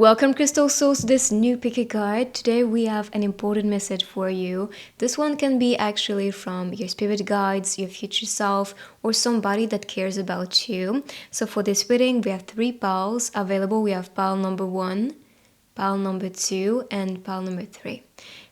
Welcome Crystal Souls to this new picky card. Today we have an important message for you. This one can be actually from your spirit guides, your future self, or somebody that cares about you. So for this reading, we have 3 piles available. We have pile number 1, pile number 2, and pile number 3.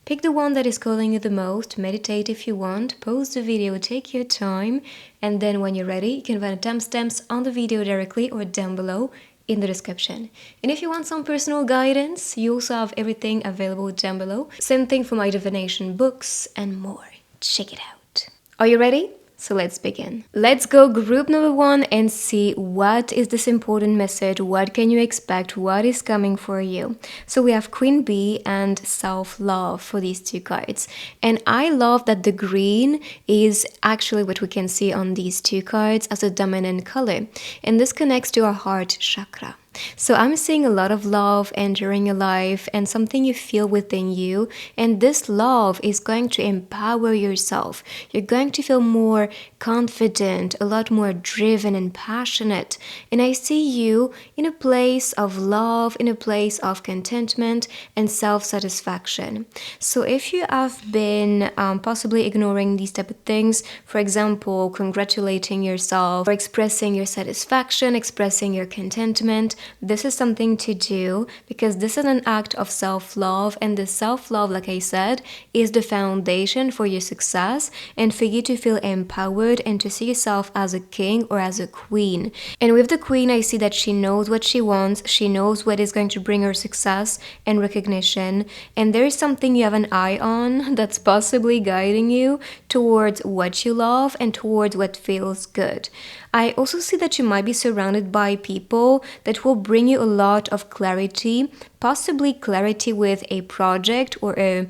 Pick the one that is calling you the most, meditate if you want, pause the video, take your time, and then when you're ready, you can find the timestamps on the video directly or down below in the description. And if you want some personal guidance, you also have everything available down below. Same thing for my divination books and more. Check it out. Are you ready? So let's begin. Let's go group number 1 and see what is this important message, what can you expect, what is coming for you. So we have Queen Bee and self-love for these 2 cards. And I love that the green is actually what we can see on these 2 cards as a dominant color. And this connects to our heart chakra. So I'm seeing a lot of love entering your life and something you feel within you, and this love is going to empower yourself. You're going to feel more confident, a lot more driven and passionate, and I see you in a place of love, in a place of contentment and self-satisfaction. So if you have been possibly ignoring these type of things, for example, congratulating yourself or expressing your satisfaction, expressing your contentment, this is something to do because this is an act of self-love, and the self-love, like I said, is the foundation for your success and for you to feel empowered and to see yourself as a king or as a queen. And with the queen, I see that she knows what she wants, she knows what is going to bring her success and recognition, and there is something you have an eye on that's possibly guiding you towards what you love and towards what feels good. I also see that you might be surrounded by people that will bring you a lot of clarity, possibly clarity with a project or a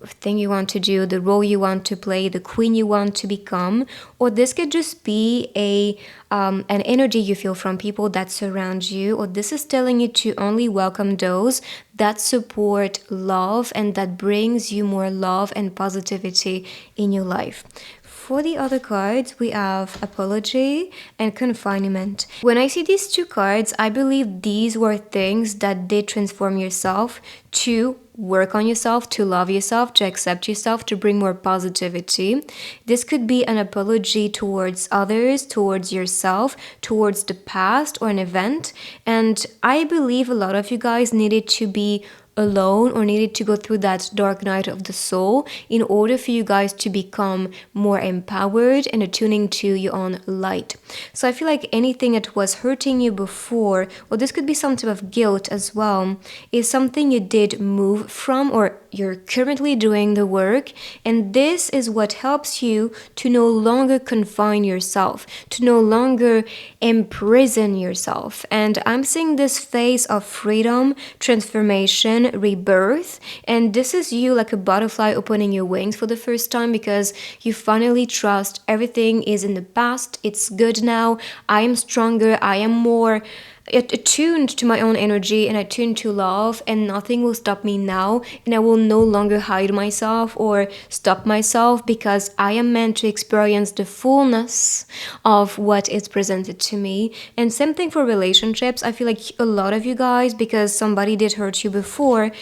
thing you want to do, the role you want to play, the queen you want to become, or this could just be an energy you feel from people that surround you, or this is telling you to only welcome those that support love and that brings you more love and positivity in your life. For the other cards, we have apology and confinement. When I see these 2 cards, I believe these were things that did transform yourself to work on yourself, to love yourself, to accept yourself, to bring more positivity. This could be an apology towards others, towards yourself, towards the past or an event. And I believe a lot of you guys needed to be alone or needed to go through that dark night of the soul in order for you guys to become more empowered and attuning to your own light. So I feel like anything that was hurting you before, or this could be some type of guilt as well, is something you did move from or you're currently doing the work, and this is what helps you to no longer confine yourself, to no longer imprison yourself. And I'm seeing this phase of freedom, transformation, rebirth, and this is you like a butterfly opening your wings for the first time because you finally trust everything is in the past, it's good now, I am stronger, I am more attuned to my own energy and attuned to love, and nothing will stop me now, and I will no longer hide myself or stop myself because I am meant to experience the fullness of what is presented to me. And same thing for relationships. I feel like a lot of you guys, because somebody did hurt you before,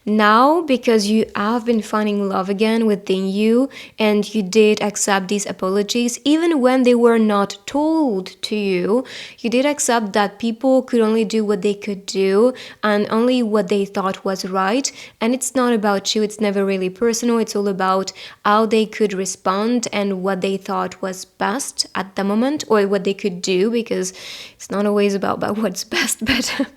now because you have been finding love again within you and you did accept these apologies even when they were not told to you, you did accept that people could only do what they could do and only what they thought was right, and it's not about you, it's never really personal, it's all about how they could respond and what they thought was best at the moment or what they could do, because it's not always about what's best, but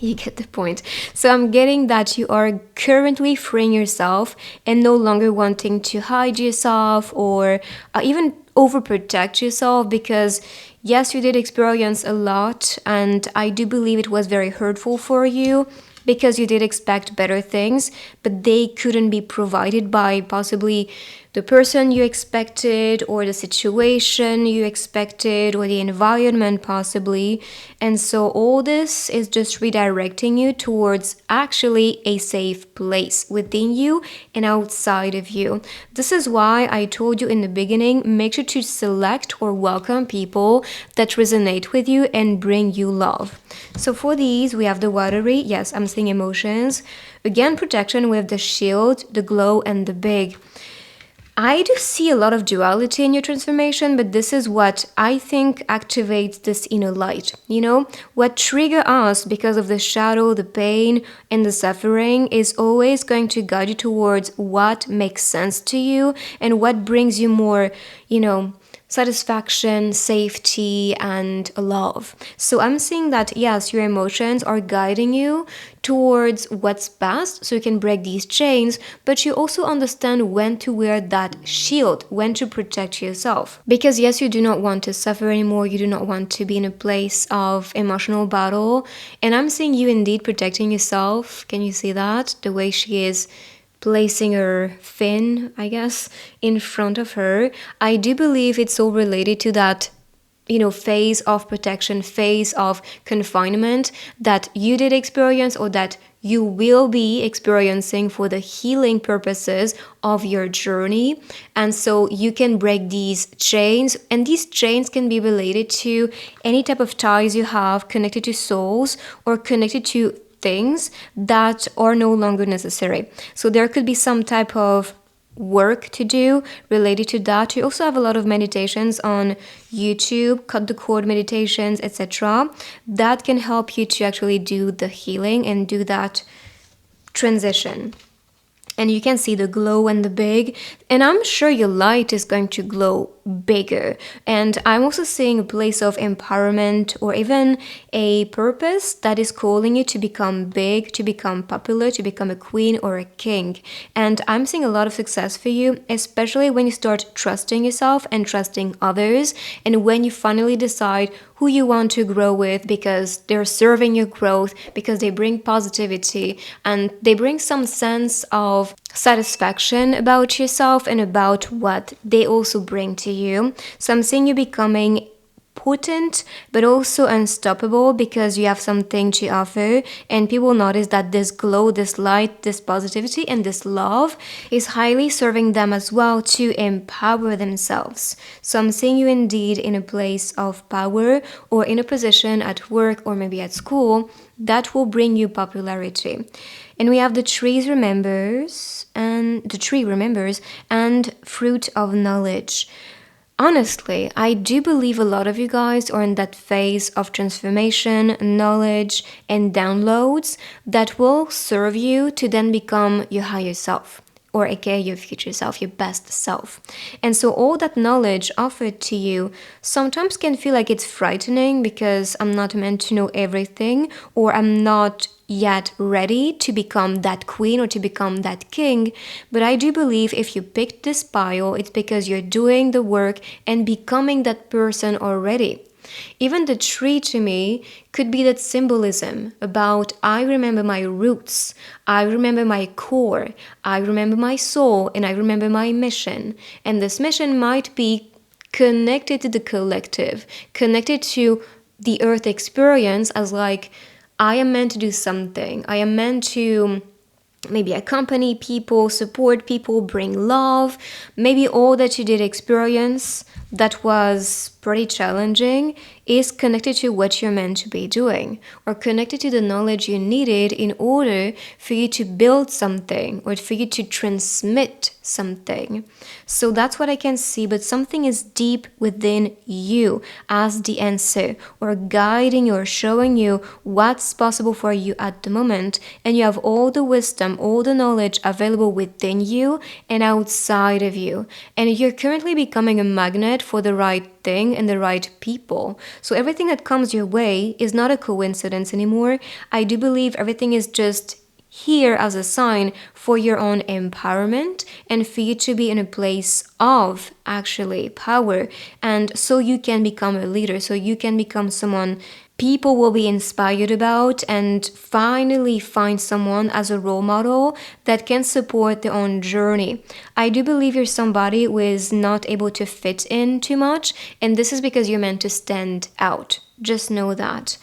you get the point. So I'm getting that you are currently freeing yourself and no longer wanting to hide yourself or even overprotect yourself, because yes, you did experience a lot, and I do believe it was very hurtful for you because you did expect better things, but they couldn't be provided by possibly the person you expected, or the situation you expected, or the environment possibly. And so all this is just redirecting you towards actually a safe place within you and outside of you. This is why I told you in the beginning, make sure to select or welcome people that resonate with you and bring you love. So for these, we have the watery. Yes, I'm seeing emotions. Again, protection with the shield, the glow, and the big. I do see a lot of duality in your transformation, but this is what I think activates this inner light. What trigger us because of the shadow, the pain, and the suffering is always going to guide you towards what makes sense to you and what brings you more, satisfaction, safety, and love. So I'm seeing that, yes, your emotions are guiding you towards what's best so you can break these chains, but you also understand when to wear that shield, when to protect yourself. Because yes, you do not want to suffer anymore, you do not want to be in a place of emotional battle, and I'm seeing you indeed protecting yourself. Can you see that? The way she is placing her fin, I guess, in front of her. I do believe it's all related to that, phase of protection, phase of confinement that you did experience or that you will be experiencing for the healing purposes of your journey. And so you can break these chains, and these chains can be related to any type of ties you have connected to souls or connected to things that are no longer necessary. So there could be some type of work to do related to that. You also have a lot of meditations on YouTube, cut the cord meditations, etc. that can help you to actually do the healing and do that transition. And you can see the glow and the big, and I'm sure your light is going to glow bigger. And I'm also seeing a place of empowerment or even a purpose that is calling you to become big, to become popular, to become a queen or a king. And I'm seeing a lot of success for you, especially when you start trusting yourself and trusting others, and when you finally decide who you want to grow with because they're serving your growth, because they bring positivity and they bring some sense of satisfaction about yourself and about what they also bring to you. So I'm seeing you becoming potent but also unstoppable because you have something to offer, and people notice that this glow, this light, this positivity, and this love is highly serving them as well to empower themselves. So I'm seeing you indeed in a place of power or in a position at work or maybe at school that will bring you popularity. And we have the tree remembers and fruit of knowledge. Honestly, I do believe a lot of you guys are in that phase of transformation, knowledge, and downloads that will serve you to then become your higher self, or aka your future self, your best self. And so all that knowledge offered to you sometimes can feel like it's frightening because I'm not meant to know everything, or I'm not yet ready to become that queen or to become that king. But I do believe if you picked this pile, it's because you're doing the work and becoming that person already. Even the tree to me could be that symbolism about I remember my roots, I remember my core, I remember my soul, and I remember my mission. And this mission might be connected to the collective, connected to the earth experience as like, I am meant to do something. I am meant to maybe accompany people, support people, bring love. Maybe all that you did experience that was pretty challenging is connected to what you're meant to be doing, or connected to the knowledge you needed in order for you to build something or for you to transmit something. So that's what I can see, but something is deep within you as the answer, or guiding you or showing you what's possible for you at the moment, and you have all the wisdom, all the knowledge available within you and outside of you, and you're currently becoming a magnet for the right thing and the right people. So everything that comes your way is not a coincidence anymore. I do believe everything is just here as a sign for your own empowerment and for you to be in a place of actually power, and so you can become a leader, so you can become someone people will be inspired about, and finally find someone as a role model that can support their own journey. I do believe you're somebody who is not able to fit in too much, and this is because you're meant to stand out. Just know that.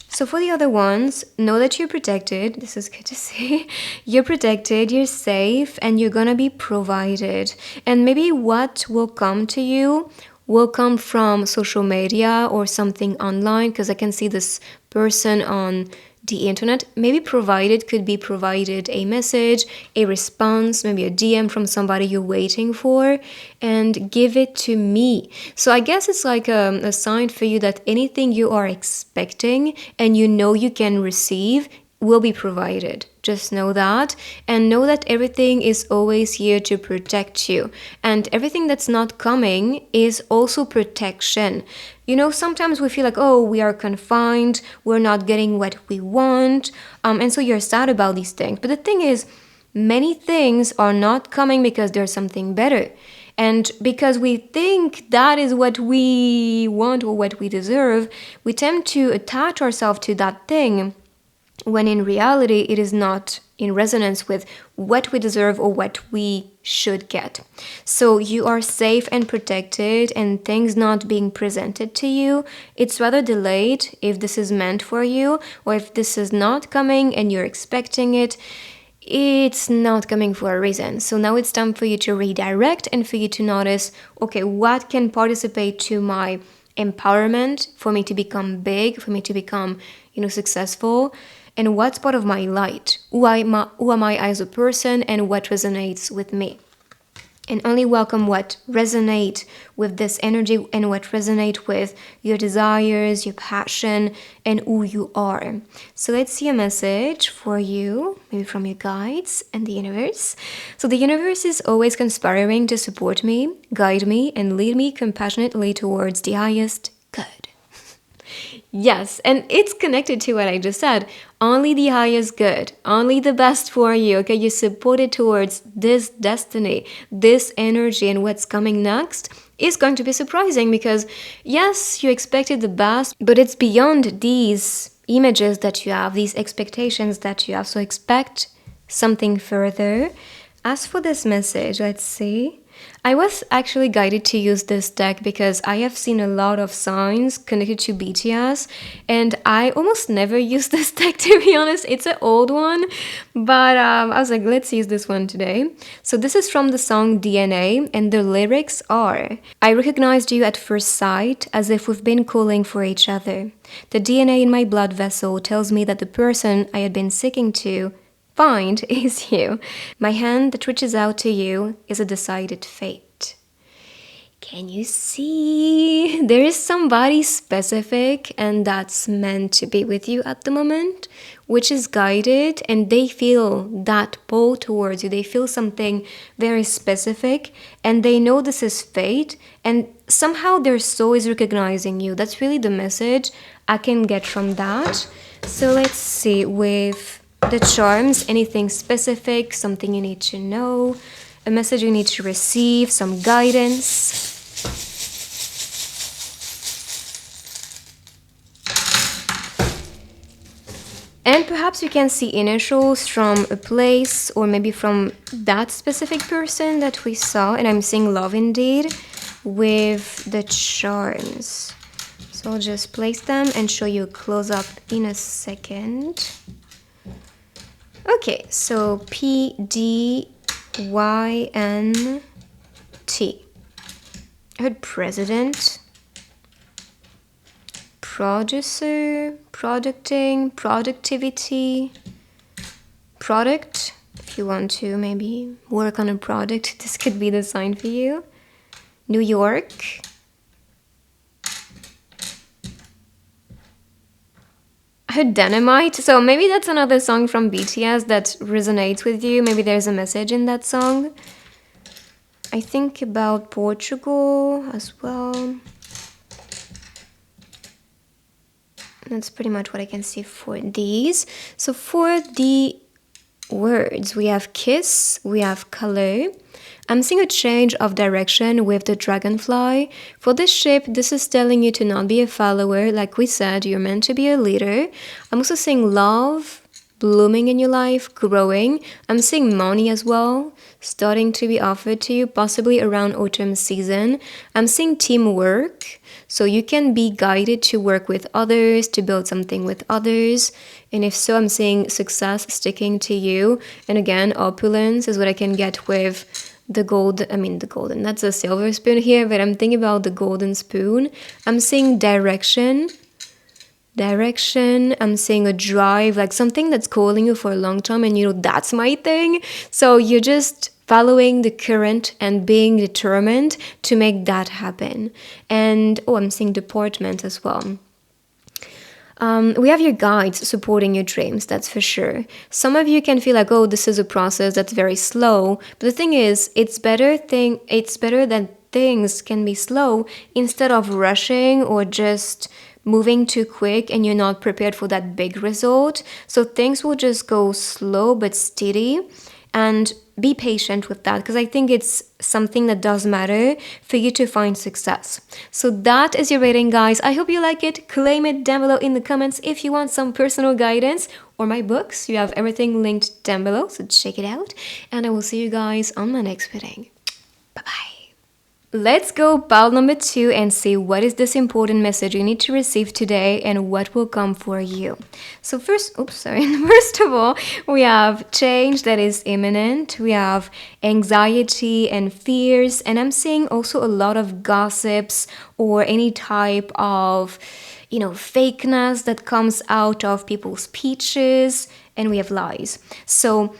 So for the other ones, know that you're protected. This is good to see. You're protected, you're safe, and you're gonna be provided. And maybe what will come to you will come from social media or something online, because I can see this person on the internet. Maybe provided could be provided a message, a response, maybe a DM from somebody you're waiting for, and give it to me. So I guess it's like a sign for you that anything you are expecting and you know you can receive will be provided. Just know that, and know that everything is always here to protect you. And everything that's not coming is also protection. You know, sometimes we feel like, oh, we are confined, we're not getting what we want, and so you're sad about these things. But the thing is, many things are not coming because there's something better. And because we think that is what we want or what we deserve, we tend to attach ourselves to that thing, when in reality it is not in resonance with what we deserve or what we should get. So you are safe and protected, and things not being presented to you, it's rather delayed if this is meant for you, or if this is not coming and you're expecting it, it's not coming for a reason. So now it's time for you to redirect and for you to notice, okay, what can participate to my empowerment, for me to become big, for me to become, successful, and what's part of my light, who am I as a person, and what resonates with me. And only welcome what resonate with this energy and what resonate with your desires, your passion, and who you are. So let's see a message for you, maybe from your guides and the universe. So the universe is always conspiring to support me, guide me, and lead me compassionately towards the highest good. Yes, and it's connected to what I just said. Only the highest good, only the best for you, okay? You're supported towards this destiny, this energy, and what's coming next is going to be surprising because, yes, you expected the best, but it's beyond these images that you have, these expectations that you have. So expect something further. As for this message, let's see. I was actually guided to use this deck because I have seen a lot of signs connected to BTS, and I almost never use this deck, to be honest. It's an old one, but I was like, let's use this one today. So this is from the song DNA, and the lyrics are, I recognized you at first sight as if we've been calling for each other. The DNA in my blood vessel tells me that the person I had been seeking to find is you. My hand that reaches out to you is a decided fate. Can you see? There is somebody specific and that's meant to be with you at the moment, which is guided, and they feel that pull towards you. They feel something very specific and they know this is fate, and somehow their soul is recognizing you. That's really the message I can get from that. So let's see with the charms, anything specific, something you need to know, a message you need to receive, some guidance. And perhaps you can see initials from a place or maybe from that specific person that we saw. And I'm seeing love indeed with the charms. So I'll just place them and show you a close-up in a second. Okay, so PDYNT. I heard president, producer, producting, productivity, product. If you want to maybe work on a product, this could be the sign for you. New York. Dynamite. So maybe that's another song from BTS that resonates with you. Maybe there's a message in that song. I think about Portugal as well. That's pretty much what I can see for these. So for the words. We have kiss, we have color. I'm seeing a change of direction with the dragonfly. For this ship, this is telling you to not be a follower. Like we said, you're meant to be a leader. I'm also seeing love blooming in your life, growing. I'm seeing money as well, starting to be offered to you, possibly around autumn season. I'm seeing teamwork. So you can be guided to work with others, to build something with others. And if so, I'm seeing success sticking to you. And again, opulence is what I can get with the golden, that's a silver spoon here, but I'm thinking about the golden spoon. I'm seeing direction. I'm seeing a drive, like something that's calling you for a long time, and that's my thing. So you're just following the current and being determined to make that happen. And I'm seeing deportment as well. We have your guides supporting your dreams, that's for sure. Some of you can feel like, this is a process that's very slow. But the thing is, it's better that things can be slow instead of rushing or just moving too quick and you're not prepared for that big result. So things will just go slow but steady, and be patient with that, because I think it's something that does matter for you to find success. So that is your rating, guys. I hope you like it. Claim it down below in the comments if you want some personal guidance or my books. You have everything linked down below, so check it out. And I will see you guys on my next reading. Bye-bye. Let's go pile number 2 and see what is this important message you need to receive today and what will come for you. So first of all, we have change that is imminent. We have anxiety and fears, and I'm seeing also a lot of gossips or any type of fakeness that comes out of people's speeches, and we have lies. So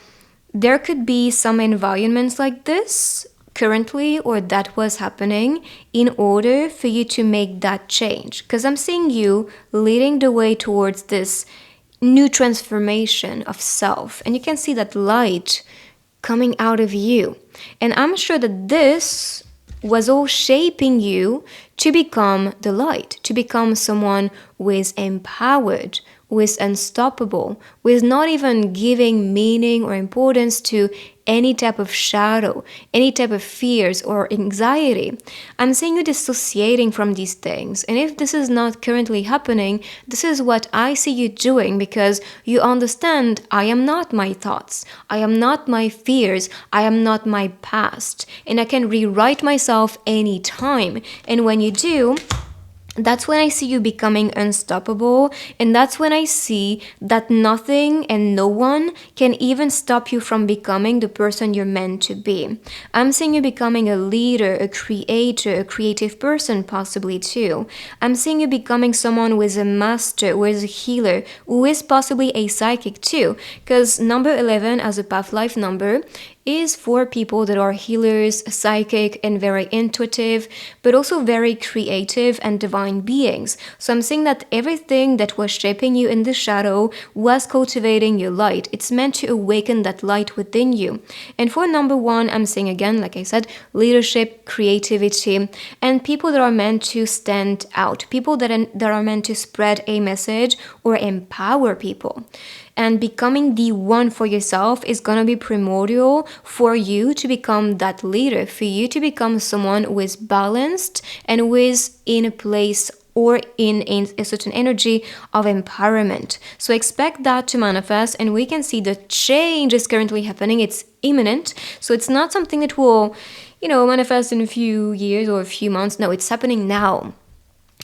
there could be some environments like this currently, or that was happening, in order for you to make that change, because I'm seeing you leading the way towards this new transformation of self, and you can see that light coming out of you. And I'm sure that this was all shaping you to become the light, to become someone who is empowered, who is unstoppable, who is not even giving meaning or importance to any type of shadow, any type of fears or anxiety. I'm seeing you dissociating from these things. And if this is not currently happening, this is what I see you doing, because you understand I am not my thoughts, I am not my fears, I am not my past, and I can rewrite myself anytime. And when you do, that's when I see you becoming unstoppable, and that's when I see that nothing and no one can even stop you from becoming the person you're meant to be. I'm seeing you becoming a leader, a creator, a creative person possibly too. I'm seeing you becoming someone who is a master, who is a healer, who is possibly a psychic too, because number 11 as a path life number is for people that are healers, psychic, and very intuitive, but also very creative and divine beings. So I'm seeing that everything that was shaping you in the shadow was cultivating your light. It's meant to awaken that light within you. And for number 1, I'm seeing again, like I said, leadership, creativity, and people that are meant to stand out, people that are meant to spread a message or empower people. And becoming the one for yourself is going to be primordial for you to become that leader, for you to become someone who is balanced and who is in a place or in a certain energy of empowerment. So expect that to manifest, and we can see the change is currently happening. It's imminent. So it's not something that will, manifest in a few years or a few months. No, it's happening now.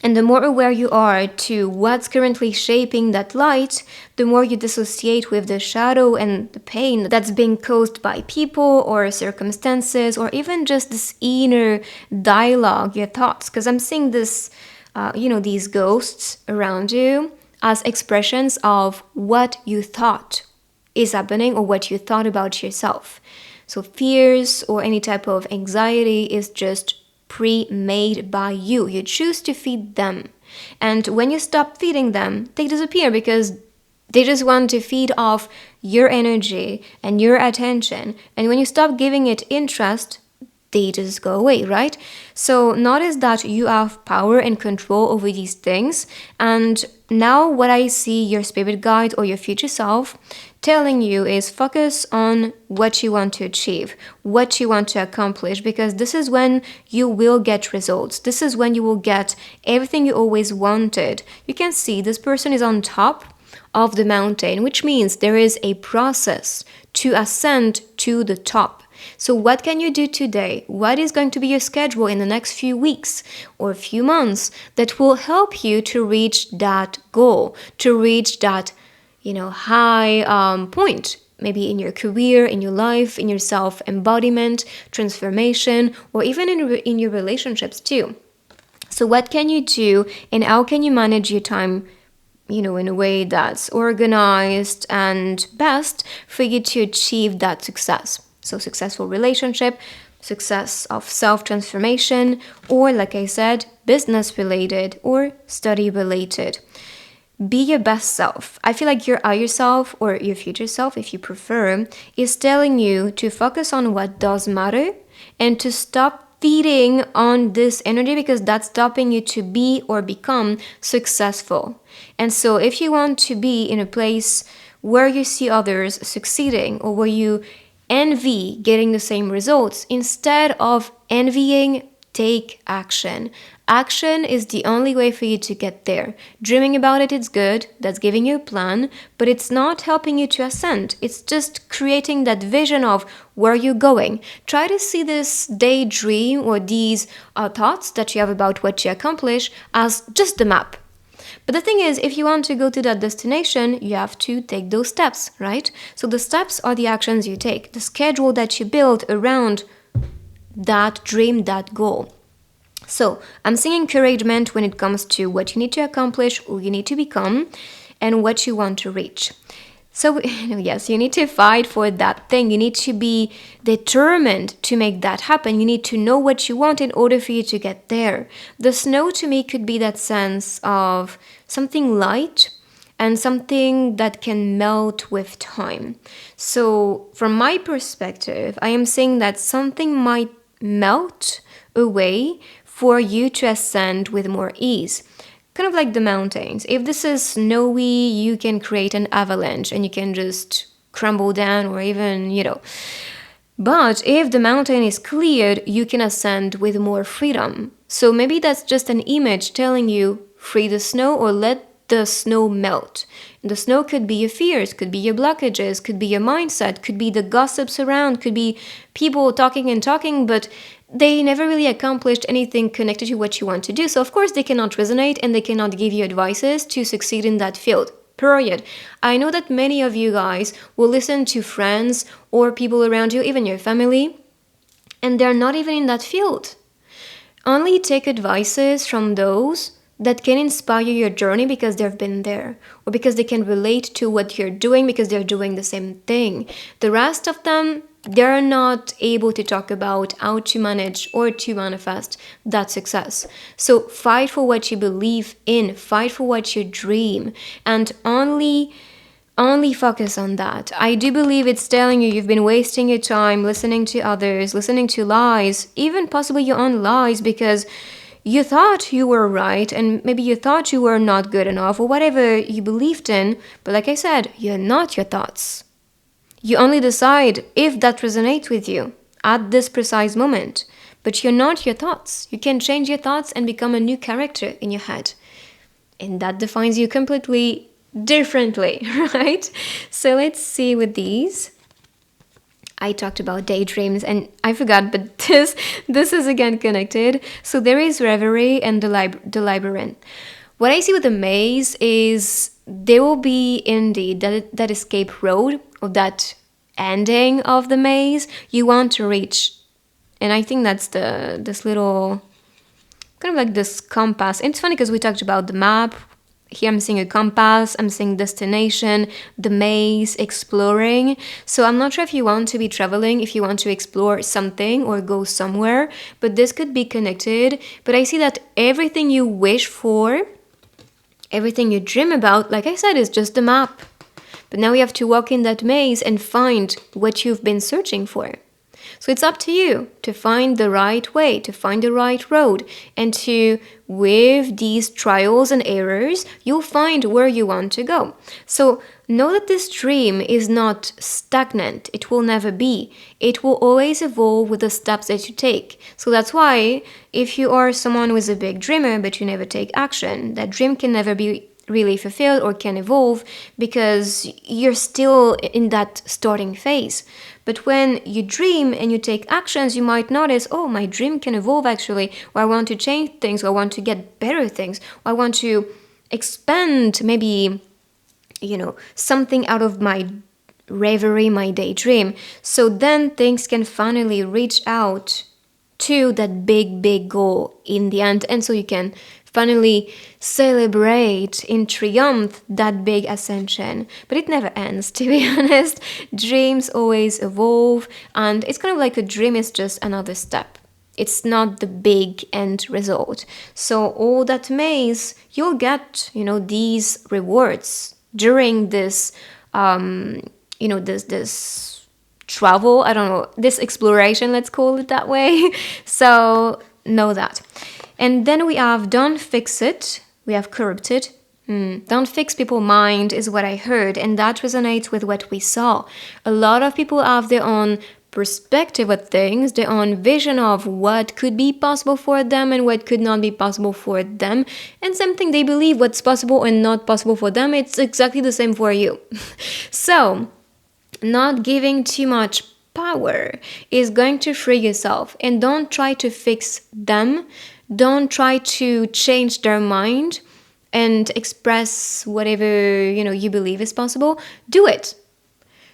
And the more aware you are to what's currently shaping that light, the more you dissociate with the shadow and the pain that's being caused by people or circumstances, or even just this inner dialogue, your thoughts. Because I'm seeing this, these ghosts around you as expressions of what you thought is happening or what you thought about yourself. So fears or any type of anxiety is just pre-made by you. You choose to feed them. And when you stop feeding them, they disappear, because they just want to feed off your energy and your attention. And when you stop giving it interest, they just go away, right? So notice that you have power and control over these things, and now what I see your spirit guide or your future self telling you is focus on what you want to achieve, what you want to accomplish, because this is when you will get results. This is when you will get everything you always wanted. You can see this person is on top of the mountain, which means there is a process to ascend to the top. So what can you do today? What is going to be your schedule in the next few weeks or few months that will help you to reach that goal, to reach that, high point, maybe in your career, in your life, in your self-embodiment, transformation, or even in your relationships too. So what can you do and how can you manage your time, in a way that's organized and best for you to achieve that success? So successful relationship, success of self-transformation, or like I said, business related or study related. Be your best self. I feel like your higher self or your future self, if you prefer, is telling you to focus on what does matter and to stop feeding on this energy because that's stopping you to be or become successful. And so if you want to be in a place where you see others succeeding or where you envy getting the same results, instead of envying, take action. Action is the only way for you to get there. Dreaming about it is good, that's giving you a plan, but it's not helping you to ascend. It's just creating that vision of where you're going. Try to see this daydream or these thoughts that you have about what you accomplish as just the map. But the thing is, if you want to go to that destination, you have to take those steps, right? So the steps are the actions you take, the schedule that you build around that dream, that goal. So I'm seeing encouragement when it comes to what you need to accomplish, who you need to become, and what you want to reach. So yes, you need to fight for that thing. You need to be determined to make that happen. You need to know what you want in order for you to get there. The snow to me could be that sense of something light and something that can melt with time. So from my perspective, I am saying that something might melt away for you to ascend with more ease. Kind of like the mountains. If this is snowy, you can create an avalanche and you can just crumble down or even, But if the mountain is cleared, you can ascend with more freedom. So maybe that's just an image telling you free the snow or let the snow melt. The snow could be your fears, could be your blockages, could be your mindset, could be the gossips around, could be people talking and talking, but they never really accomplished anything connected to what you want to do. So of course they cannot resonate and they cannot give you advices to succeed in that field. Period. I know that many of you guys will listen to friends or people around you, even your family, and they're not even in that field. Only take advices from those that can inspire your journey because they've been there or because they can relate to what you're doing because they're doing the same thing. The rest of them, they're not able to talk about how to manage or to manifest that success. So fight for what you believe in, fight for what you dream, and only focus on that. I do believe it's telling you you've been wasting your time listening to others, listening to lies, even possibly your own lies, because you thought you were right and maybe you thought you were not good enough or whatever you believed in. But like I said, you're not your thoughts. You only decide if that resonates with you at this precise moment. But you're not your thoughts. You can change your thoughts and become a new character in your head. And that defines you completely differently, right? So let's see with these. I talked about daydreams and I forgot, but this is again connected. So there is reverie and the labyrinth. What I see with the maze is there will be indeed that escape road or that ending of the maze you want to reach. And I think that's this little kind of like this compass. And it's funny because we talked about the map. Here I'm seeing a compass, I'm seeing destination, the maze, exploring. So I'm not sure if you want to be traveling, if you want to explore something or go somewhere, but this could be connected. But I see that everything you wish for, everything you dream about, like I said, is just the map. But now you have to walk in that maze and find what you've been searching for. So it's up to you to find the right way, to find the right road, and to, with these trials and errors, you'll find where you want to go. So know that this dream is not stagnant. It will never be. It will always evolve with the steps that you take. So that's why if you are someone who is a big dreamer but you never take action, that dream can never be really fulfilled or can evolve because you're still in that starting phase. But when you dream and you take actions, you might notice, oh, my dream can evolve actually, or I want to change things, or I want to get better things, or I want to expand maybe, something out of my reverie, my daydream. So then things can finally reach out to that big, big goal in the end. And so you can finally celebrate in triumph that big ascension. But it never ends, to be honest. Dreams always evolve, and it's kind of like a dream is just another step. It's not the big end result. So all that maze, you'll get, these rewards during this, this travel, I don't know, this exploration, let's call it that way. So know that. And then we have don't fix it. We have corrupted. Don't fix people's mind is what I heard, and that resonates with what we saw. A lot of people have their own perspective of things, their own vision of what could be possible for them and what could not be possible for them. And something they believe what's possible and not possible for them, it's exactly the same for you. So not giving too much power is going to free yourself, and don't try to fix them. Don't try to change their mind and express whatever you believe is possible. Do it.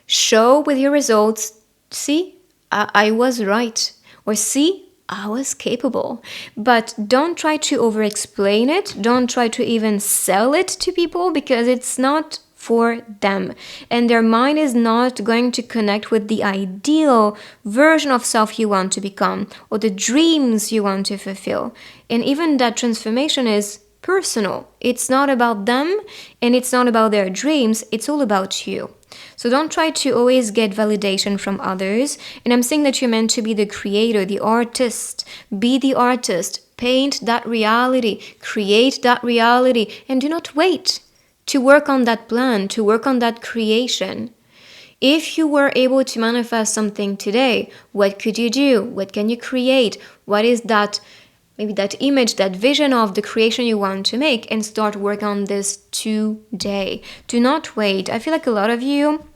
Show with your results. See, I was right. Or see, I was capable. But don't try to over-explain it. Don't try to even sell it to people, because it's not for them, and their mind is not going to connect with the ideal version of self you want to become or the dreams you want to fulfill. And even that transformation is personal. It's not about them, and it's not about their dreams. It's all about you. So don't try to always get validation from others. And I'm saying that you're meant to be the creator, the artist. Be the artist. Paint that reality. Create that reality. And do not wait to work on that plan, to work on that creation. If you were able to manifest something today, what could you do? What can you create? What is that, maybe that image, that vision of the creation you want to make, and start work on this today. Do not wait. I feel like a lot of you,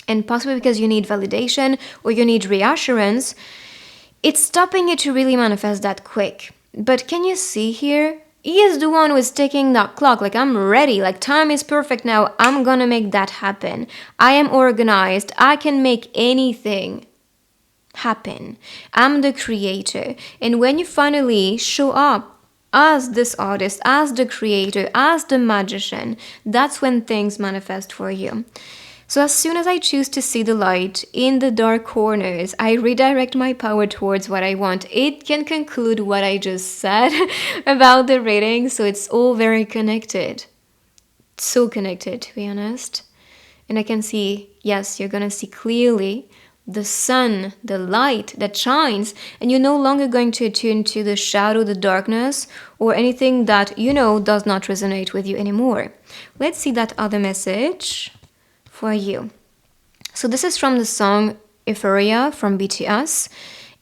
and possibly because you need validation or you need reassurance, it's stopping you to really manifest that quick. But can you see here? He is the one who is ticking that clock. Like, I'm ready. Like, time is perfect now. I'm gonna make that happen. I am organized. I can make anything happen. I'm the creator. And when you finally show up as this artist, as the creator, as the magician, that's when things manifest for you. So as soon as I choose to see the light in the dark corners, I redirect my power towards what I want. It can conclude what I just said about the reading, so it's all very connected. So connected, to be honest. And I can see, yes, you're gonna see clearly the sun, the light that shines, and you're no longer going to attune to the shadow, the darkness, or anything that does not resonate with you anymore. Let's see that other message for you. So this is from the song Euphoria from BTS,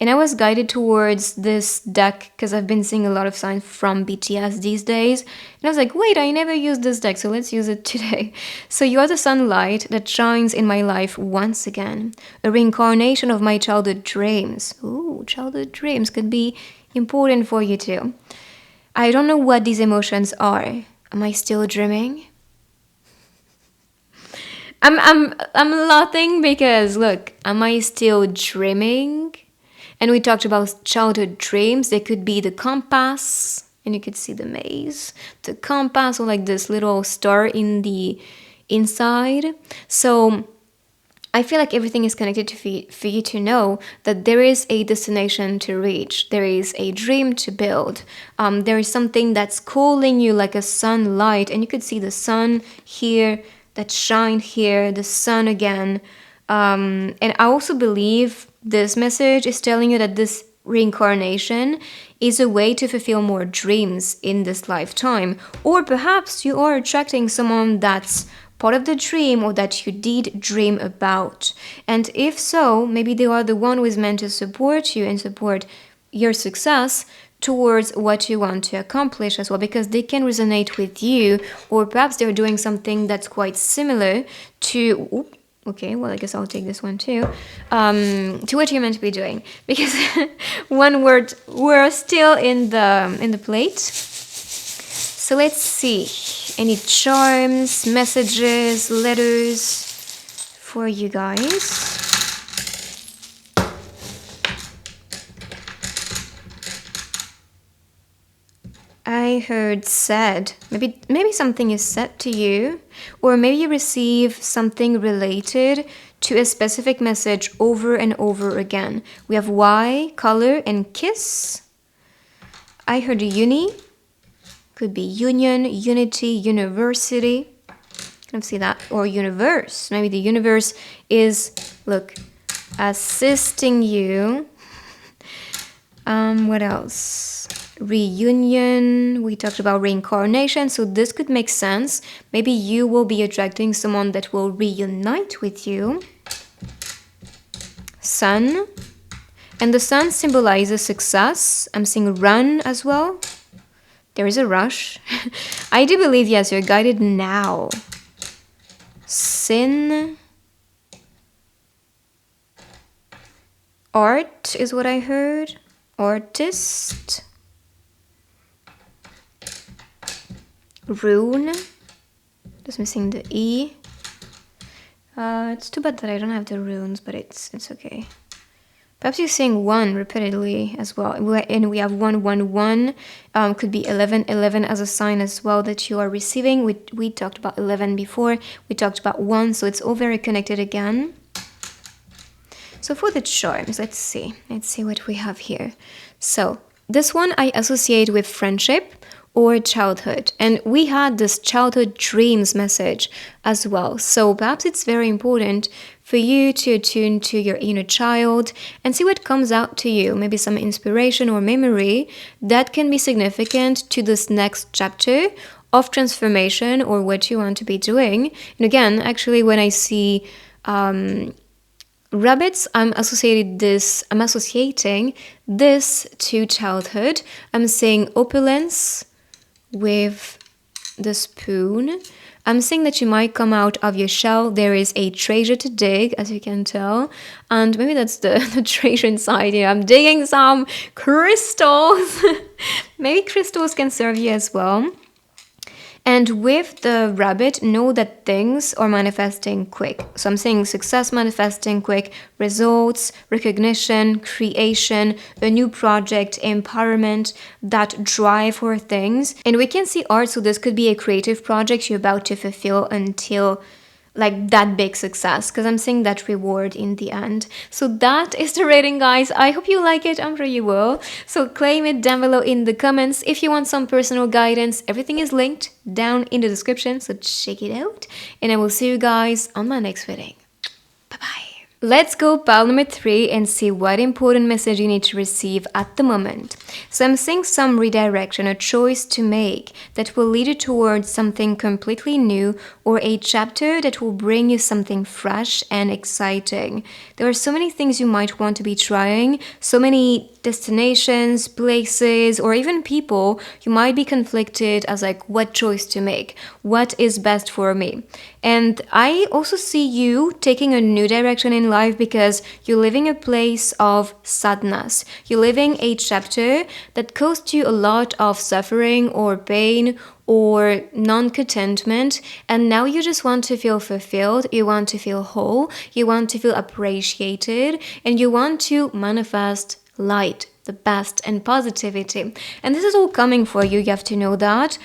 and I was guided towards this deck because I've been seeing a lot of signs from BTS these days, and I was like, wait, I never used this deck, so let's use it today. So you are the sunlight that shines in my life once again, a reincarnation of my childhood dreams. Ooh, childhood dreams could be important for you too. I don't know what these emotions are. Am I still dreaming? I'm laughing because, look, am I still dreaming? And we talked about childhood dreams. They could be the compass, and you could see the maze, the compass, or like this little star in the inside. So I feel like everything is connected for you to know that there is a destination to reach. There is a dream to build. There is something that's calling you like a sunlight, and you could see the sun here, that shine here, the sun again. And I also believe this message is telling you that this reincarnation is a way to fulfill more dreams in this lifetime. Or perhaps you are attracting someone that's part of the dream or that you did dream about. And if so, maybe they are the one who is meant to support you and support your success towards what you want to accomplish as well, because they can resonate with you, or perhaps they're doing something that's quite similar to okay, well, I guess I'll take this one too, to what you're meant to be doing, because one word, we're still in the plate. So let's see, any charms, messages, letters for you guys. I heard said. Maybe something is said to you, or maybe you receive something related to a specific message over and over again. We have Y, color, and kiss. I heard uni. Could be union, unity, university. Kind of see that. Or universe. Maybe the universe is, look, assisting you. What else? Reunion. We talked about reincarnation, so this could make sense. Maybe you will be attracting someone that will reunite with you. Sun. And the sun symbolizes success. I'm seeing run as well. There is a rush. I do believe, yes, you're guided now. Sin. Art is what I heard. Artist. Rune. Just missing the E. It's too bad that I don't have the runes, but it's okay. Perhaps you're saying 1 repeatedly as well. And we have 111. Could be 11 as a sign as well that you are receiving. We talked about 11 before. We talked about 1, so it's all very connected again. So for the charms, let's see what we have here. So this one I associate with friendship or childhood, and we had this childhood dreams message as well. So perhaps it's very important for you to attune to your inner child and see what comes out to you, maybe some inspiration or memory that can be significant to this next chapter of transformation or what you want to be doing. And again, actually, when I see rabbits, I'm associating this to childhood. I'm saying opulence with the spoon. I'm saying that you might come out of your shell. There is a treasure to dig, as you can tell. And maybe that's the treasure inside here. I'm digging some crystals. Maybe crystals can serve you as well. And with the rabbit, know that things are manifesting quick. So I'm saying success manifesting quick, results, recognition, creation, a new project, empowerment, that drive for things. And we can see art, so this could be a creative project you're about to fulfill until like that big success, because I'm seeing that reward in the end. So that is the rating, guys. I hope you like it. I'm sure you will. So claim it down below in the comments. If you want some personal guidance, everything is linked down in the description, so check it out. And I will see you guys on my next reading. Bye-bye. Let's go pile number 3 and see what important message you need to receive at the moment. So I'm seeing some redirection, a choice to make that will lead you towards something completely new or a chapter that will bring you something fresh and exciting. There are so many things you might want to be trying, so many destinations, places, or even people. You might be conflicted as like what choice to make, what is best for me. And I also see you taking a new direction in life because you're living a place of sadness. You're living a chapter that caused you a lot of suffering or pain or non-contentment, and now you just want to feel fulfilled, you want to feel whole, you want to feel appreciated, and you want to manifest light, the best, and positivity. And this is all coming for you. You have to know that.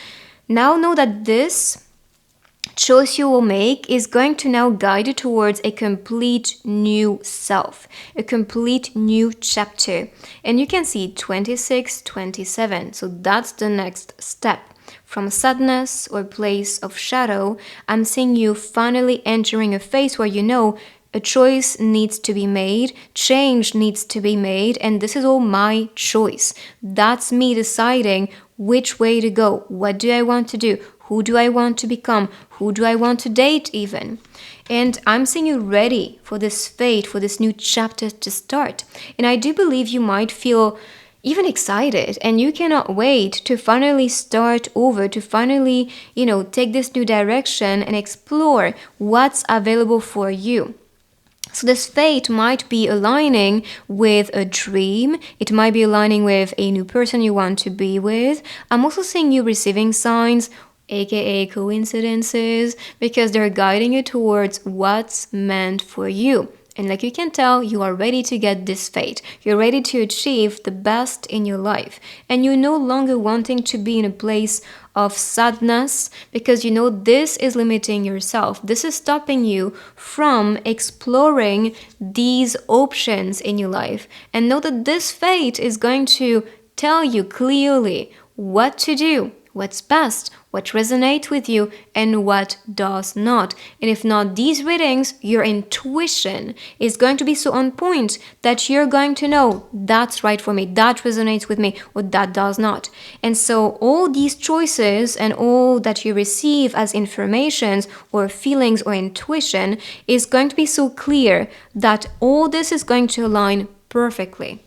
Now know that this choice you will make is going to now guide you towards a complete new self, a complete new chapter. And you can see 26, 27. So that's the next step. From sadness or place of shadow, I'm seeing you finally entering a phase where you know A choice needs to be made, change needs to be made, and this is all my choice. That's me deciding which way to go. What do I want to do? Who do I want to become? Who do I want to date even? And I'm seeing you ready for this fate, for this new chapter to start. And I do believe you might feel even excited, and you cannot wait to finally start over, to finally, take this new direction and explore what's available for you. So this fate might be aligning with a dream. It might be aligning with a new person you want to be with. I'm also seeing you receiving signs, aka coincidences, because they're guiding you towards what's meant for you. And like you can tell, you are ready to get this fate. You're ready to achieve the best in your life. And you're no longer wanting to be in a place of sadness, because this is limiting yourself. This is stopping you from exploring these options in your life. And know that this fate is going to tell you clearly what to do, what's best, what resonates with you, and what does not. And if not these readings, your intuition is going to be so on point that you're going to know that's right for me, that resonates with me, or that does not. And so all these choices and all that you receive as informations or feelings or intuition is going to be so clear that all this is going to align perfectly.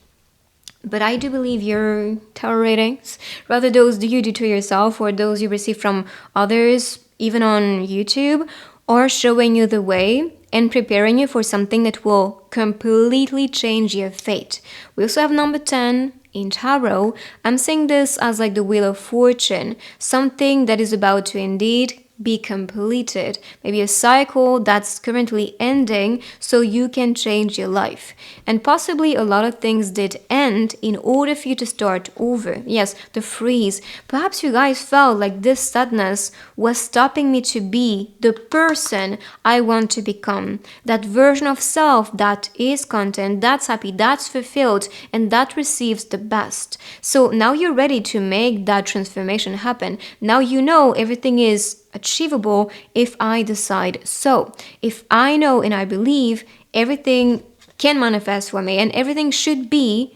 But I do believe your tarot readings, whether those you do to yourself or those you receive from others, even on YouTube, are showing you the way and preparing you for something that will completely change your fate. We also have number 10 in tarot. I'm seeing this as like the Wheel of Fortune, something that is about to indeed be completed, maybe a cycle that's currently ending, so you can change your life. And possibly a lot of things did end in order for you to start over. Yes, the freeze. Perhaps you guys felt like this sadness was stopping me to be the person I want to become, that version of self that is content, that's happy, that's fulfilled, and that receives the best. So now you're ready to make that transformation happen. Now you know everything is achievable if I decide so. If I know and I believe, everything can manifest for me and everything should be,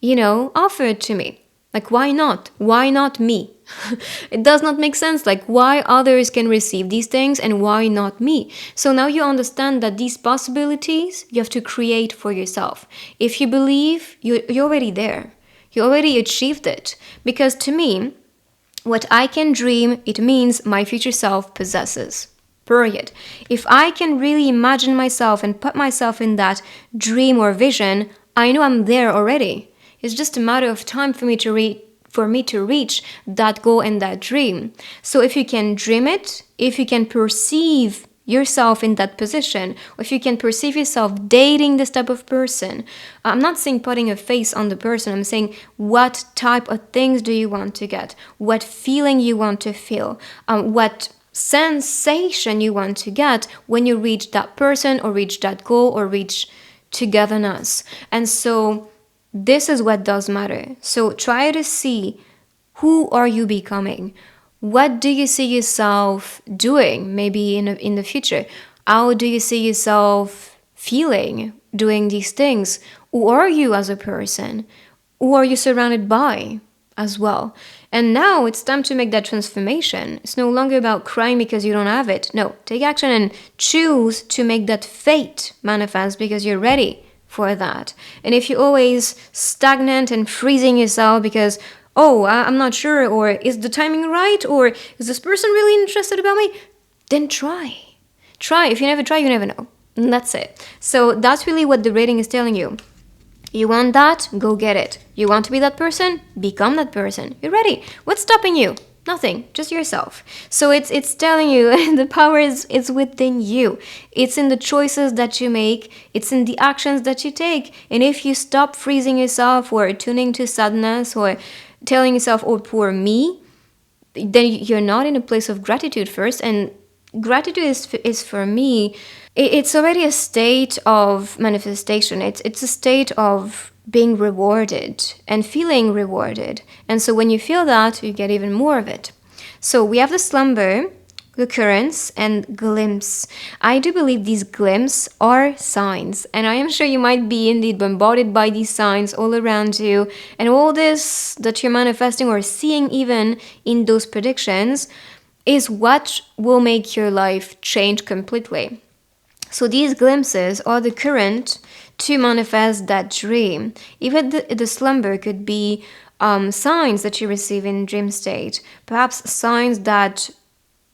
offered to me. Like, why not? Why not me? It does not make sense. Like, why others can receive these things and why not me? So now you understand that these possibilities you have to create for yourself. If you believe, you're already there. You already achieved it. Because to me, what I can dream, it means my future self possesses. Period. If I can really imagine myself and put myself in that dream or vision, I know I'm there already. It's just a matter of time for me to reach that goal and that dream. So if you can dream it, if you can perceive yourself in that position, or if you can perceive yourself dating this type of person, I'm not saying putting a face on the person, I'm saying what type of things do you want to get, what feeling you want to feel, what sensation you want to get when you reach that person or reach that goal or reach togetherness. And so this is what does matter. So try to see, who are you becoming? What do you see yourself doing maybe in the future? How do you see yourself feeling doing these things? Who are you as a person? Who are you surrounded by as well? And now it's time to make that transformation. It's no longer about crying because you don't have it. No, take action and choose to make that fate manifest because you're ready for that. And if you're always stagnant and freezing yourself because, I'm not sure, or is the timing right, or is this person really interested about me? Then try. If you never try, you never know. And that's it. So that's really what the rating is telling you. You want that? Go get it. You want to be that person? Become that person. You're ready. What's stopping you? Nothing, just yourself. So it's telling you the power is within you. It's in the choices that you make. It's in the actions that you take. And if you stop freezing yourself or tuning to sadness or telling yourself, oh, poor me, then you're not in a place of gratitude first. And gratitude is for me, it's already a state of manifestation. It's a state of being rewarded and feeling rewarded. And so when you feel that, you get even more of it. So we have the slumber, recurrence, and glimpse. I do believe these glimpses are signs, and I am sure you might be indeed bombarded by these signs all around you, and all this that you're manifesting or seeing even in those predictions is what will make your life change completely. So these glimpses are the current to manifest that dream. Even the slumber could be signs that you receive in dream state, perhaps signs that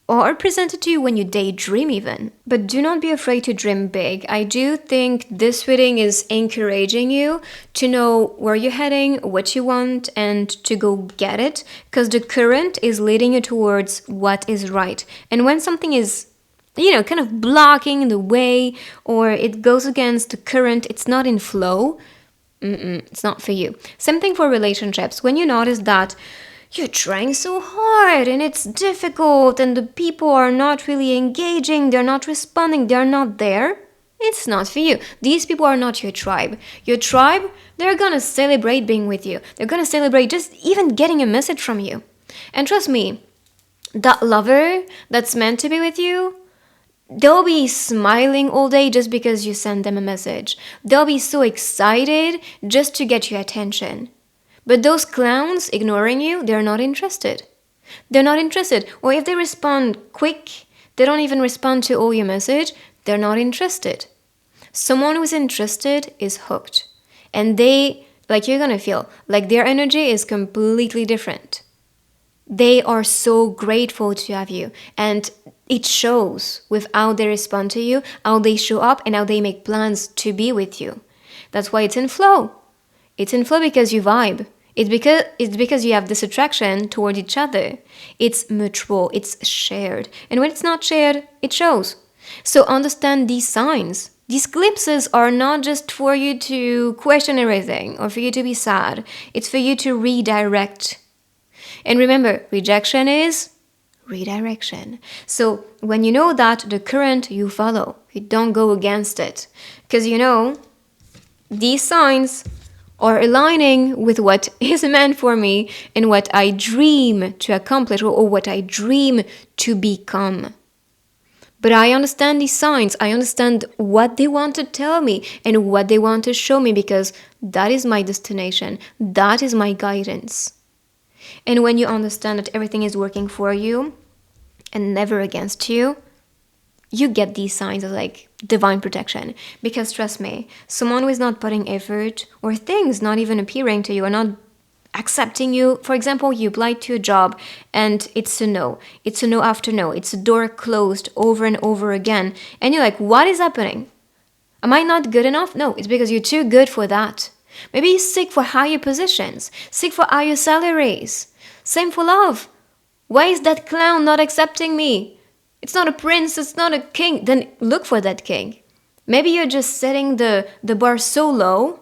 or presented to you when you daydream even. But do not be afraid to dream big. I do think this reading is encouraging you to know where you're heading, what you want, and to go get it, because the current is leading you towards what is right. And when something is kind of blocking the way, or it goes against the current, it's not in flow, it's not for you. Same thing for relationships. When you notice that you're trying so hard and it's difficult and the people are not really engaging, they're not responding, they're not there, it's not for you. These people are not your tribe. Your tribe, they're gonna celebrate being with you. They're gonna celebrate just even getting a message from you. And trust me, that lover that's meant to be with you, they'll be smiling all day just because you send them a message. They'll be so excited just to get your attention. But those clowns ignoring you, they're not interested. They're not interested. Or if they respond quick, they don't even respond to all your message, they're not interested. Someone who's interested is hooked. And you're gonna feel, like their energy is completely different. They are so grateful to have you. And it shows with how they respond to you, how they show up, and how they make plans to be with you. That's why it's in flow. It's in flow because you vibe. It's because you have this attraction toward each other. It's mutual, it's shared. And when it's not shared, it shows. So understand these signs. These glimpses are not just for you to question everything or for you to be sad. It's for you to redirect. And remember, rejection is redirection. So when you know that, the current you follow, you don't go against it. Because these signs are aligning with what is meant for me and what I dream to accomplish or what I dream to become. But I understand these signs. I understand what they want to tell me and what they want to show me, because that is my destination. That is my guidance. And when you understand that everything is working for you and never against you, you get these signs of like divine protection. Because trust me, someone who is not putting effort, or things not even appearing to you, or not accepting you. For example, you applied to a job and it's a no. It's a no after no. It's a door closed over and over again. And you're like, what is happening? Am I not good enough? No, it's because you're too good for that. Maybe you seek for higher positions, seek for higher salaries. Same for love. Why is that clown not accepting me? It's not a prince, it's not a king. Then look for that king. Maybe you're just setting the bar so low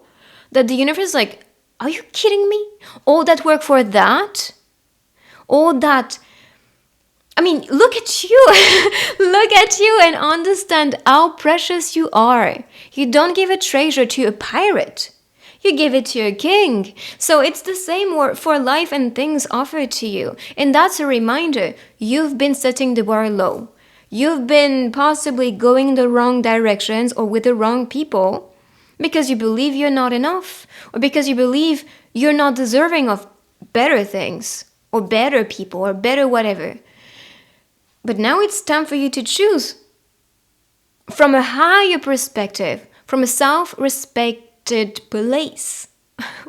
that the universe is like, are you kidding me? All that work for that? All that... I mean, look at you. Look at you and understand how precious you are. You don't give a treasure to a pirate. You give it to a king. So it's the same for life and things offered to you. And that's a reminder. You've been setting the bar low. You've been possibly going the wrong directions or with the wrong people because you believe you're not enough, or because you believe you're not deserving of better things or better people or better whatever. But now it's time for you to choose from a higher perspective, from a self-respected place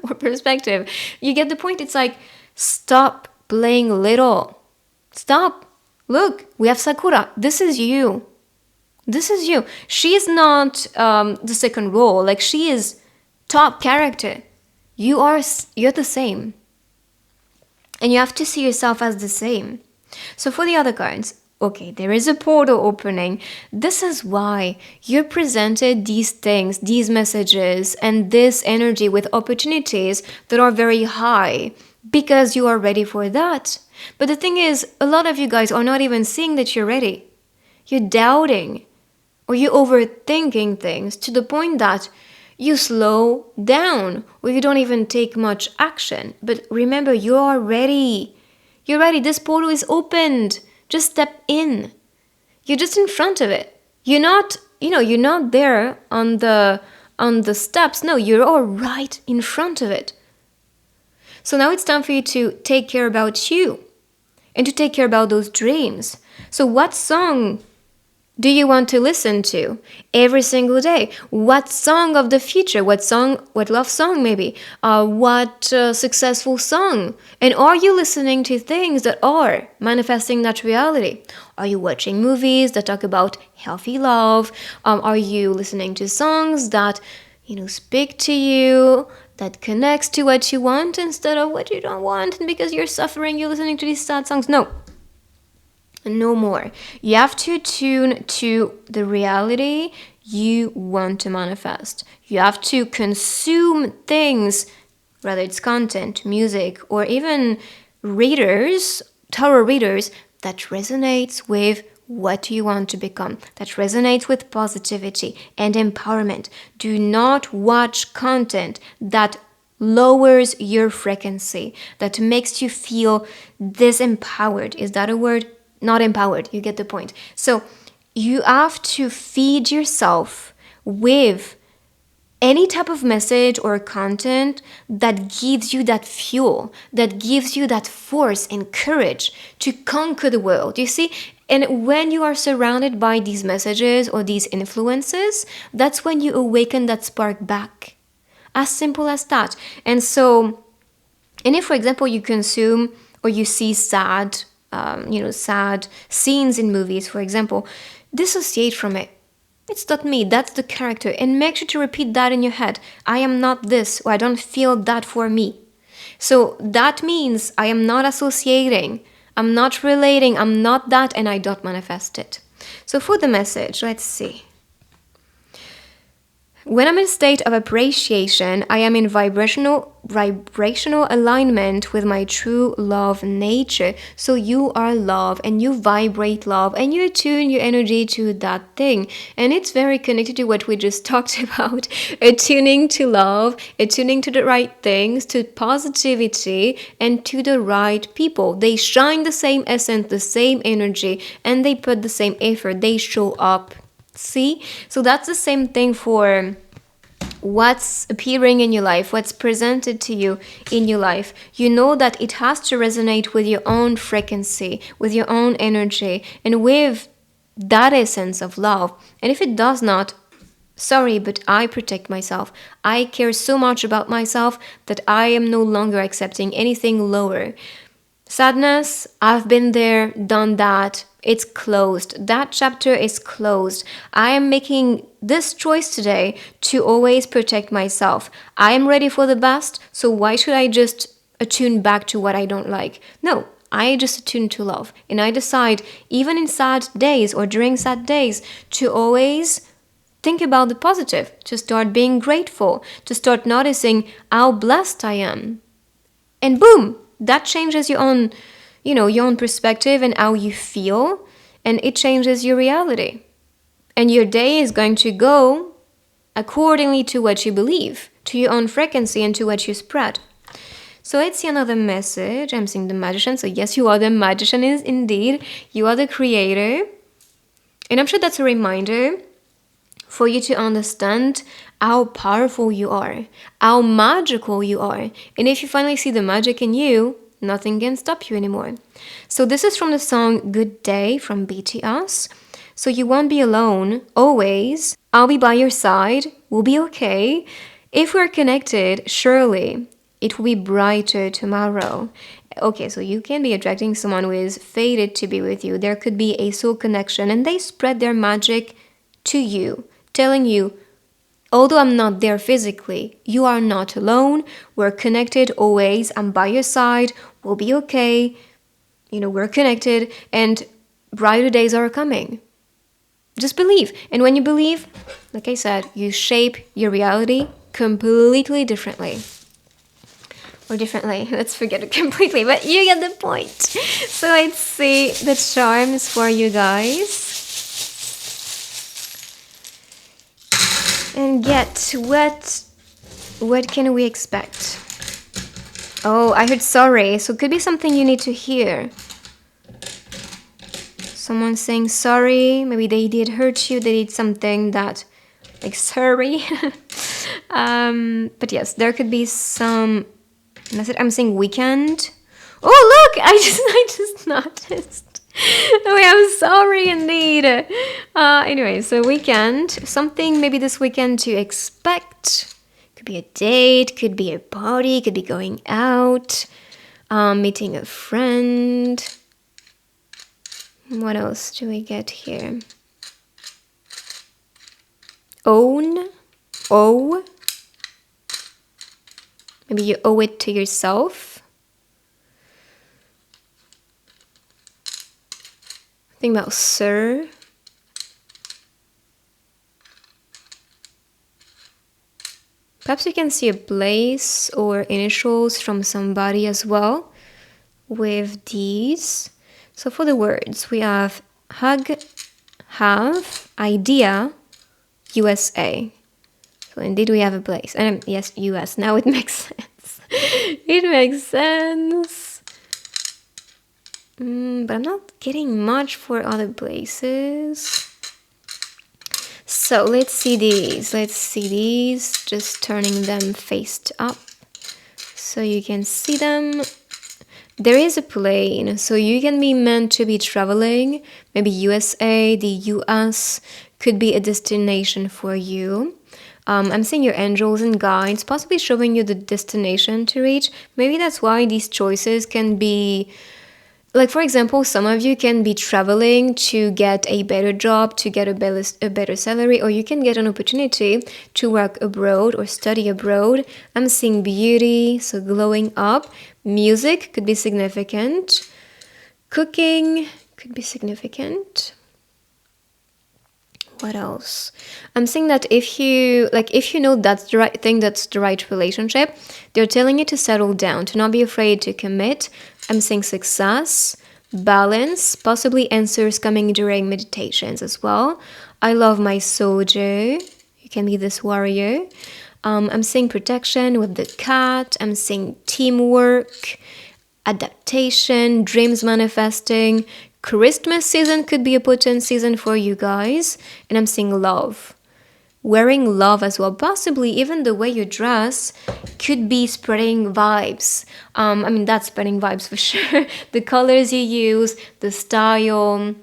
or perspective. You get the point? It's like, stop playing little. Stop. Look, we have Sakura. This is you. This is you. She's not the second role. Like, she is top character. You're the same. And you have to see yourself as the same. So for the other cards, okay, there is a portal opening. This is why you're presented these things, these messages, and this energy with opportunities that are very high, because you are ready for that. But the thing is, a lot of you guys are not even seeing that you're ready. You're doubting, or you're overthinking things to the point that you slow down, or you don't even take much action. But remember, you are ready. You're ready. This portal is opened. Just step in. You're just in front of it. You're not, you're not there on the steps. No, you're all right in front of it. So now it's time for you to take care about you and to take care about those dreams. So what song do you want to listen to every single day? What song of the future? What love song maybe? What successful song? And are you listening to things that are manifesting that reality? Are you watching movies that talk about healthy love? Are you listening to songs that, speak to you, that connects to what you want instead of what you don't want? And because you're suffering, you're listening to these sad songs? No more. You have to tune to the reality you want to manifest. You have to consume things, whether it's content, music, or even tarot readers, that resonates with what you want to become, that resonates with positivity and empowerment. Do not watch content that lowers your frequency, that makes you feel disempowered. Is that a word? Not empowered. You get the point. So you have to feed yourself with any type of message or content that gives you that fuel, that gives you that force and courage to conquer the world. You see? And when you are surrounded by these messages or these influences, that's when you awaken that spark back. As simple as that. And if, for example, you consume or you see sad scenes in movies, for example, dissociate from it. It's not me, that's the character. And make sure to repeat that in your head. I am not this, or I don't feel that for me. So that means I am not associating, I'm not relating, I'm not that, and I don't manifest it. So for the message, let's see. When I'm in a state of appreciation, I am in vibrational alignment with my true love nature. So you are love and you vibrate love and you attune your energy to that thing. And it's very connected to what we just talked about. Attuning to love, attuning to the right things, to positivity, and to the right people. They shine the same essence, the same energy, and they put the same effort. They show up. See? So that's the same thing for what's appearing in your life, what's presented to you in your life. You know that it has to resonate with your own frequency, with your own energy, and with that essence of love. And if it does not, sorry, but I protect myself. I care so much about myself that I am no longer accepting anything lower. Sadness, I've been there, done that. It's closed. That chapter is closed. I am making this choice today to always protect myself. I am ready for the best, so why should I just attune back to what I don't like? No, I just attune to love. And I decide, even in sad days or during sad days, to always think about the positive, to start being grateful, to start noticing how blessed I am. And boom, that changes your own perspective and how you feel, and it changes your reality. And your day is going to go accordingly to what you believe, to your own frequency and to what you spread. So let's see another message. I'm seeing the magician. So yes, you are the magician, is indeed. You are the creator. And I'm sure that's a reminder for you to understand how powerful you are, how magical you are. And if you finally see the magic in you, nothing can stop you anymore. So this is from the song Good Day from BTS. So you won't be alone, always. I'll be by your side, we'll be okay. If we're connected, surely it will be brighter tomorrow. Okay, so you can be attracting someone who is fated to be with you. There could be a soul connection and they spread their magic to you, telling you, although I'm not there physically, you are not alone. We're connected always. I'm by your side. We'll be okay. We're connected and brighter days are coming. Just believe. And when you believe, like I said, you shape your reality completely differently. Or differently. Let's forget it completely, but you get the point. So let's see the charms for you guys. And get what can we expect? Oh, I heard sorry. So it could be something you need to hear. Someone saying sorry. Maybe they did hurt you. They did something that, like, sorry. But yes, there could be some message. I'm saying weekend. Oh, look! I just noticed. Oh, I'm sorry indeed. Anyway, so weekend. Something maybe this weekend to expect. Could be a date, could be a party, could be going out, meeting a friend. What else do we get here? Own. Owe. Maybe you owe it to yourself. Think about sir. Perhaps you can see a place or initials from somebody as well with these. So for the words, we have hug, have, idea, USA. So indeed we have a place. And yes, US. Now it makes sense. It makes sense. But I'm not getting much for other places. So let's see these. Just turning them faced up so you can see them. There is a plane, so you can be meant to be traveling. Maybe USA, the US could be a destination for you. I'm seeing your angels and guides possibly showing you the destination to reach. Maybe that's why these choices can be, like, for example, some of you can be traveling to get a better job, to get a better salary, or you can get an opportunity to work abroad or study abroad. I'm seeing beauty, so glowing up. Music could be significant. Cooking could be significant. What else? I'm saying that if you know that's the right thing, that's the right relationship, they're telling you to settle down, to not be afraid to commit. I'm saying success, balance, possibly answers coming during meditations as well. I love my soldier. You can be this warrior. I'm saying protection with the cat. I'm saying teamwork, adaptation, dreams manifesting. Christmas season could be a potent season for you guys. And I'm seeing love. Wearing love as well. Possibly even the way you dress could be spreading vibes. That's spreading vibes for sure. The colors you use, the style,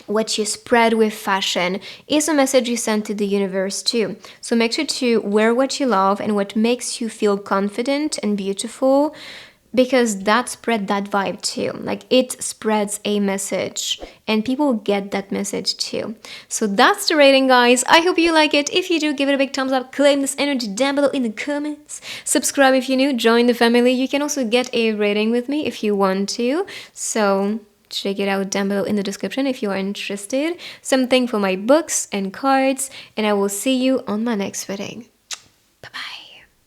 what you spread with fashion is a message you send to the universe too. So make sure to wear what you love and what makes you feel confident and beautiful, because that spread that vibe too. Like, it spreads a message and people get that message too. So that's the rating, guys. I hope you like it. If you do, give it a big thumbs up, claim this energy down below in the comments, subscribe if you're new, join the family. You can also get a rating with me if you want to, so check it out down below in the description if you are interested. Something for my books and cards, and I will see you on my next reading. Bye bye.